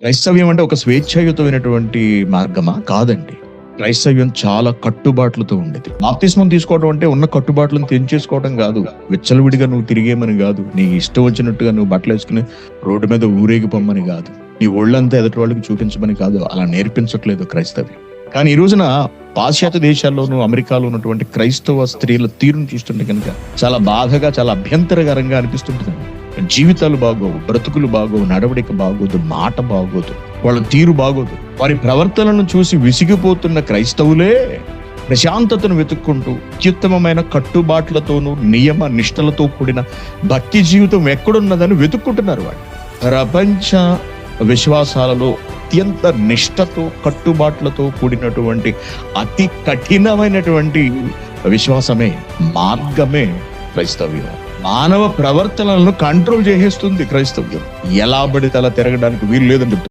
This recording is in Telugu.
క్రైస్తవ్యం అంటే ఒక స్వేచ్ఛాయుతమైనటువంటి మార్గమా? కాదండి. క్రైస్తవ్యం చాలా కట్టుబాట్లతో ఉండేది. బాప్తిస్మం తీసుకోవడం అంటే ఉన్న కట్టుబాట్లను తెంచేసుకోవడం కాదు. విచ్చలవిడిగా నువ్వు తిరిగేమని కాదు. నీ ఇష్టం వచ్చినట్టుగా నువ్వు బట్టలేసుకుని రోడ్డు మీద ఊరేగి పొమ్మని కాదు. నీ ఒళ్ళంతా ఎదుటి వాళ్ళకి చూపించమని కాదు. అలా నేర్పించట్లేదు క్రైస్తవ్యం. కానీ ఈ రోజున పాశ్చాత్య దేశాల్లోనూ, అమెరికాలో ఉన్నటువంటి క్రైస్తవ స్త్రీల తీరును చూస్తుంటే కనుక చాలా బాధగా, చాలా అభ్యంతరకరంగా అనిపిస్తుంటుంది. జీవితాలు బాగోవు, బ్రతుకులు బాగోవు, నడవడిక బాగోదు, మాట బాగోదు, వాళ్ళ తీరు బాగోదు. వారి ప్రవర్తనను చూసి విసిగిపోతున్న క్రైస్తవులే ప్రశాంతతను వెతుక్కుంటూ అత్యుత్తమమైన కట్టుబాట్లతోనూ నియమ నిష్టలతో కూడిన భక్తి జీవితం ఎక్కడున్నదని వెతుక్కుంటున్నారు. వాళ్ళు ప్రపంచ విశ్వాసాలలో అత్యంత నిష్టతో, కట్టుబాట్లతో కూడినటువంటి అతి కఠినమైనటువంటి విశ్వాసమే, మార్గమే క్రైస్తవ్యం. మానవ ప్రవర్తనలను కంట్రోల్ చేసేస్తుంది క్రైస్తవ్యం. ఎలా పడితే అలా తిరగడానికి వీలు లేదని చెప్తుంది.